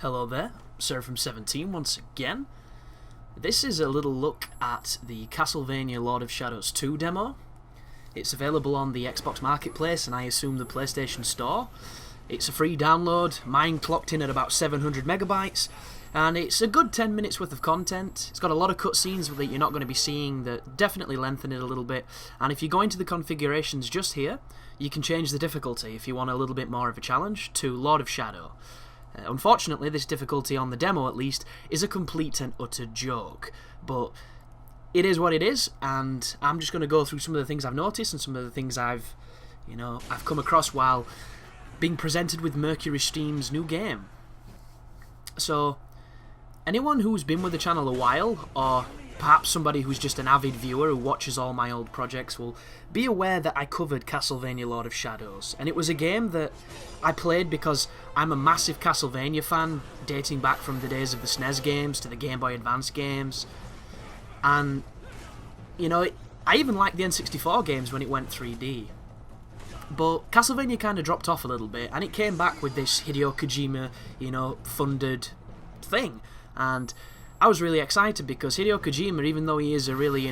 Hello there, Seraphim17 once again. This is a little look at the Castlevania Lord of Shadows 2 demo. It's available on the Xbox Marketplace and I assume the PlayStation Store. It's a free download, mine clocked in at about 700 megabytes, and it's a good 10 minutes worth of content. It's got a lot of cutscenes that you're not going to be seeing that definitely lengthen it a little bit, and if you go into the configurations just here, you can change the difficulty if you want a little bit more of a challenge to Lord of Shadow. Unfortunately, this difficulty on the demo, at least, is a complete and utter joke, but it is what it is, and I'm just going to go through some of the things I've noticed and some of the things I've come across while being presented with Mercury Steam's new game. So, anyone who's been with the channel a while, or perhaps somebody who's just an avid viewer who watches all my old projects, will be aware that I covered Castlevania Lord of Shadows, and it was a game that I played because I'm a massive Castlevania fan, dating back from the days of the SNES games to the Game Boy Advance games, and I even liked the N64 games when it went 3D. But Castlevania kind of dropped off a little bit, and it came back with this Hideo Kojima, funded thing, and I was really excited because Hideo Kojima, even though he is a really,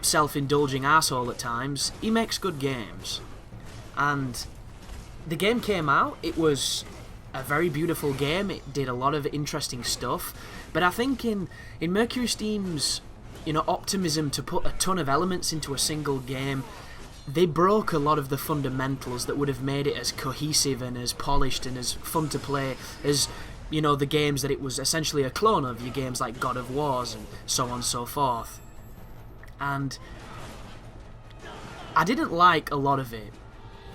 self-indulging asshole at times, he makes good games. And the game came out, it was a very beautiful game, it did a lot of interesting stuff, but I think in Mercury Steam's, optimism to put a ton of elements into a single game, they broke a lot of the fundamentals that would have made it as cohesive and as polished and as fun to play as the games that it was essentially a clone of, your games like God of Wars and so on and so forth. And I didn't like a lot of it.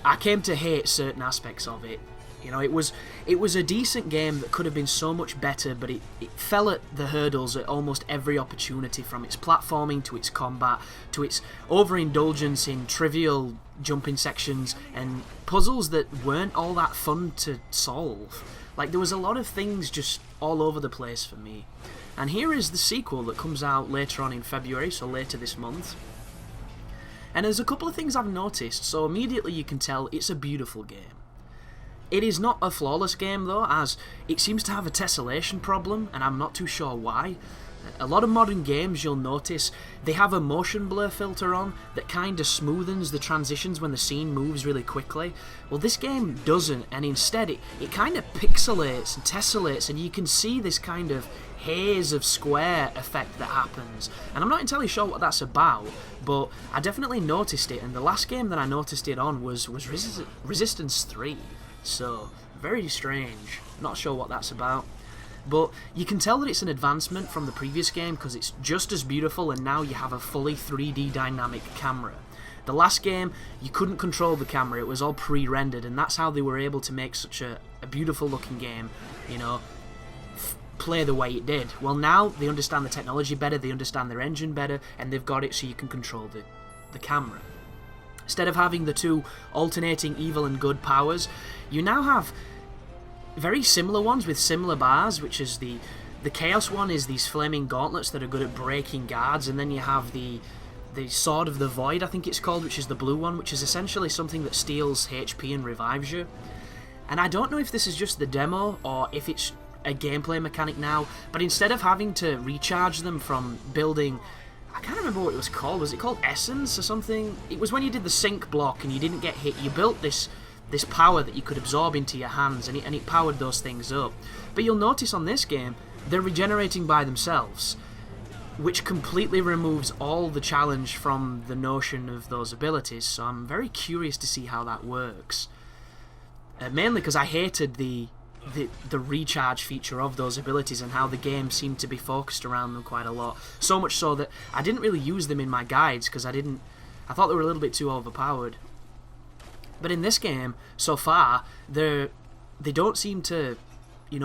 I came to hate certain aspects of it. It was a decent game that could have been so much better, but it fell at the hurdles at almost every opportunity, from its platforming to its combat to its overindulgence in trivial jumping sections and puzzles that weren't all that fun to solve. Like, there was a lot of things just all over the place for me. And here is the sequel that comes out later on in February, so later this month. And there's a couple of things I've noticed, so immediately you can tell it's a beautiful game. It is not a flawless game though, as it seems to have a tessellation problem, and I'm not too sure why. A lot of modern games, you'll notice, they have a motion blur filter on that kind of smoothens the transitions when the scene moves really quickly. Well, this game doesn't, and instead it kind of pixelates and tessellates, and you can see this kind of haze of square effect that happens. And I'm not entirely sure what that's about, but I definitely noticed it, and the last game that I noticed it on was Resistance 3. So, very strange. Not sure what that's about. But you can tell that it's an advancement from the previous game because it's just as beautiful, and now you have a fully 3D dynamic camera. The last game, you couldn't control the camera, it was all pre-rendered, and that's how they were able to make such a beautiful looking game, play the way it did. Well, now they understand the technology better, they understand their engine better, and they've got it so you can control the camera. Instead of having the two alternating evil and good powers, you now have very similar ones with similar bars, which is the Chaos one is these flaming gauntlets that are good at breaking guards, and then you have the Sword of the Void, I think it's called, which is the blue one, which is essentially something that steals HP and revives you. And I don't know if this is just the demo or if it's a gameplay mechanic now, but instead of having to recharge them from building, I can't remember what it was called, was it called Essence or something? It was when you did the sync block and you didn't get hit, you built this power that you could absorb into your hands, and it powered those things up. But you'll notice on this game, they're regenerating by themselves, which completely removes all the challenge from the notion of those abilities, so I'm very curious to see how that works. Mainly because I hated the recharge feature of those abilities and how the game seemed to be focused around them quite a lot. So much so that I didn't really use them in my guides because I thought they were a little bit too overpowered. But in this game, so far, they don't seem to,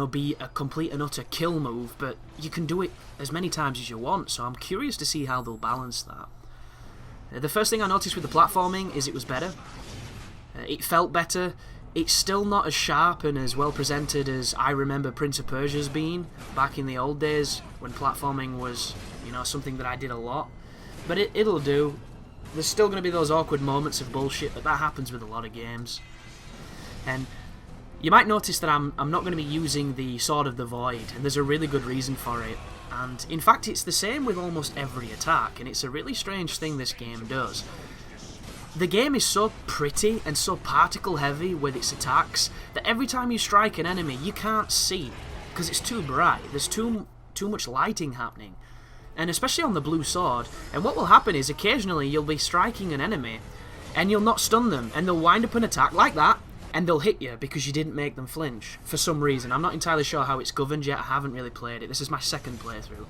be a complete and utter kill move, but you can do it as many times as you want, so I'm curious to see how they'll balance that. The first thing I noticed with the platforming is it was better. It felt better. It's still not as sharp and as well presented as I remember Prince of Persia's being back in the old days when platforming was, something that I did a lot. But it'll do. There's still going to be those awkward moments of bullshit, but that happens with a lot of games. And You might notice that I'm not going to be using the Sword of the Void, and there's a really good reason for it. And in fact, it's the same with almost every attack, and it's a really strange thing this game does. The game is so pretty and so particle heavy with its attacks that every time you strike an enemy, you can't see because it's too bright. There's too much lighting happening, and especially on the blue sword. And what will happen is occasionally you'll be striking an enemy, and you'll not stun them, and they'll wind up an attack like that, and they'll hit you because you didn't make them flinch for some reason. I'm not entirely sure how it's governed yet. I haven't really played it. This is my second playthrough.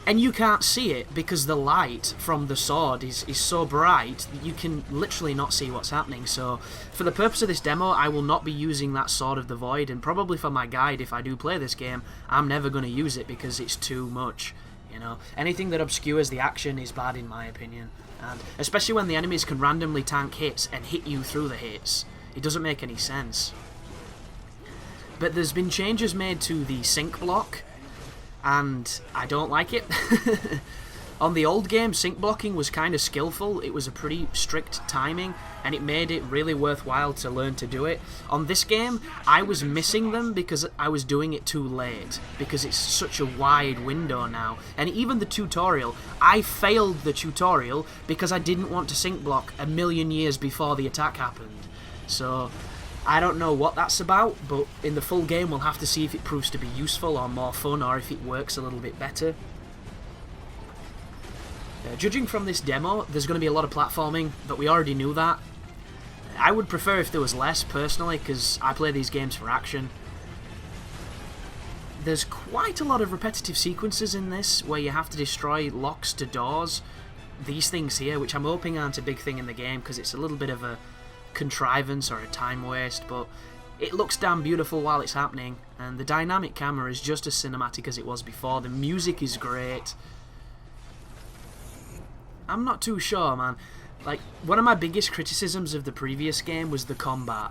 And you can't see it because the light from the sword is so bright that you can literally not see what's happening. So for the purpose of this demo, I will not be using that Sword of the Void, and probably for my guide, if I do play this game, I'm never going to use it because it's too much. You know, anything that obscures the action is bad in my opinion. And especially when the enemies can randomly tank hits and hit you through the hits. It doesn't make any sense. But there's been changes made to the sync block, and I don't like it. On the old game, sync blocking was kind of skillful. It was a pretty strict timing, and it made it really worthwhile to learn to do it. On this game, I was missing them because I was doing it too late, because it's such a wide window now. And even the tutorial, I failed the tutorial because I didn't want to sync block a million years before the attack happened. So I don't know what that's about, but in the full game we'll have to see if it proves to be useful or more fun, or if it works a little bit better. Judging from this demo, there's going to be a lot of platforming, but we already knew that. I would prefer if there was less, personally, because I play these games for action. There's quite a lot of repetitive sequences in this, where you have to destroy locks to doors. These things here, which I'm hoping aren't a big thing in the game, because it's a little bit of a contrivance or a time waste, but it looks damn beautiful while it's happening, and the dynamic camera is just as cinematic as it was before. The music is great. I'm not too sure, man. Like, one of my biggest criticisms of the previous game was the combat.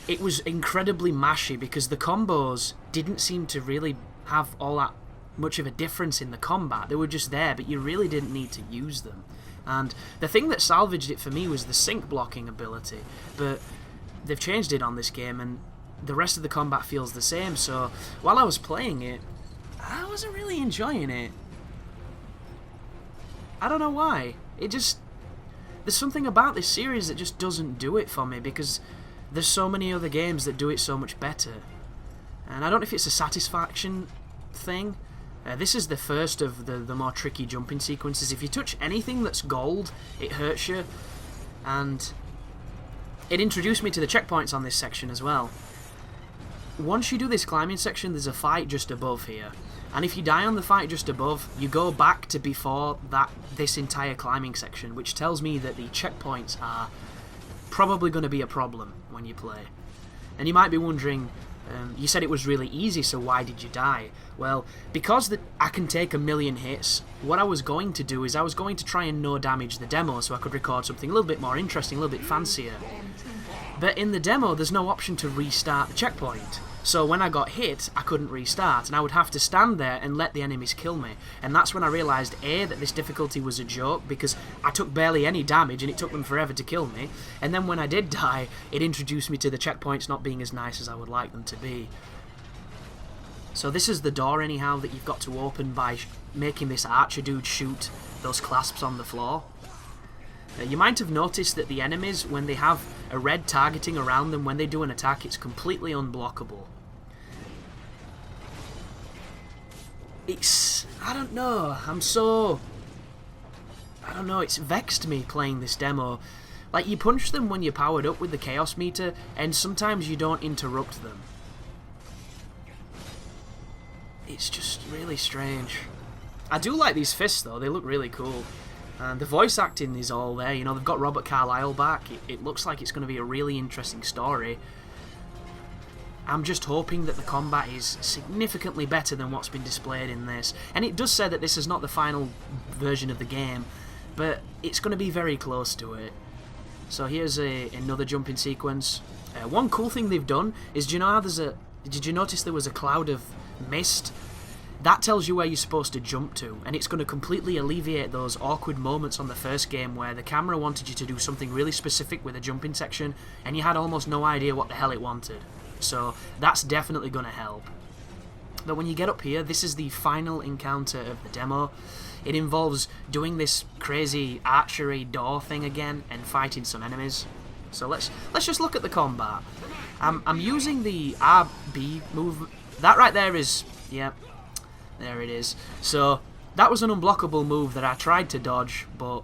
It was incredibly mashy because the combos didn't seem to really have all that much of a difference in the combat. They were just there, but you really didn't need to use them. And the thing that salvaged it for me was the sync blocking ability, but they've changed it on this game, and the rest of the combat feels the same. So while I was playing it, I wasn't really enjoying it. I don't know why. There's something about this series that just doesn't do it for me, because there's so many other games that do it so much better. And I don't know if it's a satisfaction thing. This is the first of the more tricky jumping sequences. If you touch anything that's gold, it hurts you. And it introduced me to the checkpoints on this section as well. Once you do this climbing section, there's a fight just above here. And if you die on the fight just above, you go back to before this entire climbing section, which tells me that the checkpoints are probably going to be a problem when you play. And you might be wondering, you said it was really easy, so why did you die? Well, because I can take a million hits, what I was going to do is I was going to try and no damage the demo so I could record something a little bit more interesting, a little bit fancier. But in the demo, there's no option to restart the checkpoint. So when I got hit, I couldn't restart, and I would have to stand there and let the enemies kill me. And that's when I realised, A, that this difficulty was a joke, because I took barely any damage and it took them forever to kill me. And then when I did die, it introduced me to the checkpoints not being as nice as I would like them to be. So this is the door, anyhow, that you've got to open by making this archer dude shoot those clasps on the floor. You might have noticed that the enemies, when they have a red targeting around them when they do an attack, it's completely unblockable. I don't know, it's vexed me playing this demo. Like, you punch them when you're powered up with the chaos meter, and sometimes you don't interrupt them. It's just really strange. I do like these fists though, they look really cool. And the voice acting is all there, you know, they've got Robert Carlyle back. It looks like it's going to be a really interesting story. I'm just hoping that the combat is significantly better than what's been displayed in this. And it does say that this is not the final version of the game, but it's going to be very close to it. So here's another jumping sequence. One cool thing they've done is, do you know how did you notice there was a cloud of mist? that tells you where you're supposed to jump to, and it's going to completely alleviate those awkward moments on the first game where the camera wanted you to do something really specific with a jumping section and you had almost no idea what the hell it wanted. So that's definitely going to help. But when you get up here, this is the final encounter of the demo. It involves doing this crazy archery door thing again and fighting some enemies. So let's just look at the combat. I'm using the RB move. That right there is, yeah, there it is. So that was an unblockable move that I tried to dodge, but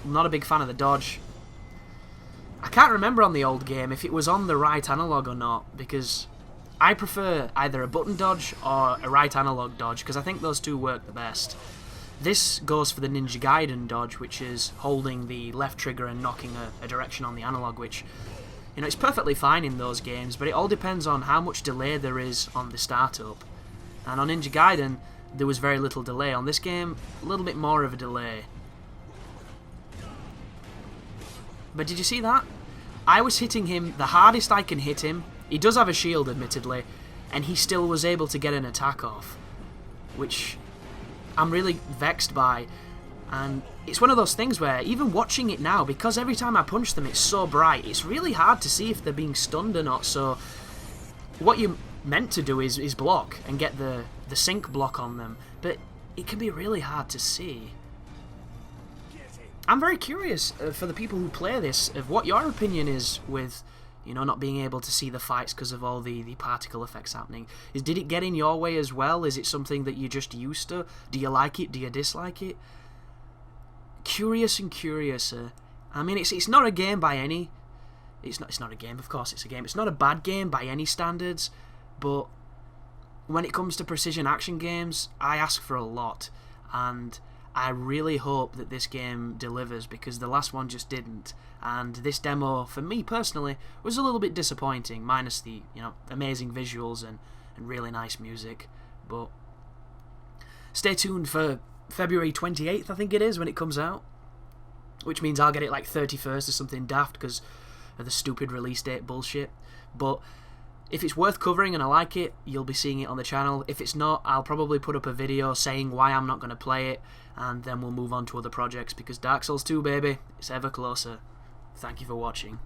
I'm not a big fan of the dodge. I can't remember on the old game if it was on the right analog or not, because I prefer either a button dodge or a right analog dodge, because I think those two work the best. This goes for the Ninja Gaiden dodge, which is holding the left trigger and knocking a direction on the analog, which, you know, it's perfectly fine in those games, but it all depends on how much delay there is on the startup. And on Ninja Gaiden, there was very little delay. On this game, a little bit more of a delay. But did you see that? I was hitting him the hardest I can hit him. He does have a shield, admittedly, and he still was able to get an attack off, which I'm really vexed by. And it's one of those things where, even watching it now, because every time I punch them it's so bright, it's really hard to see if they're being stunned or not. So what you're meant to do is block and get the sync block on them, but it can be really hard to see. I'm very curious for the people who play this of what your opinion is with, you know, not being able to see the fights because of all the particle effects happening. Did it get in your way as well? Is it something that you're just used to? Do you like it? Do you dislike it? Curious and curiouser. I mean, it's not a game by any... It's not a game, of course it's a game. It's not a bad game by any standards, but when it comes to precision action games, I ask for a lot, and I really hope that this game delivers, because the last one just didn't. And this demo, for me personally, was a little bit disappointing, minus the, you know, amazing visuals and really nice music. But stay tuned for February 28th, I think it is, when it comes out, which means I'll get it like 31st or something daft because of the stupid release date bullshit. But if it's worth covering and I like it, you'll be seeing it on the channel. If it's not, I'll probably put up a video saying why I'm not going to play it, and then we'll move on to other projects, because Dark Souls 2, baby, it's ever closer. Thank you for watching.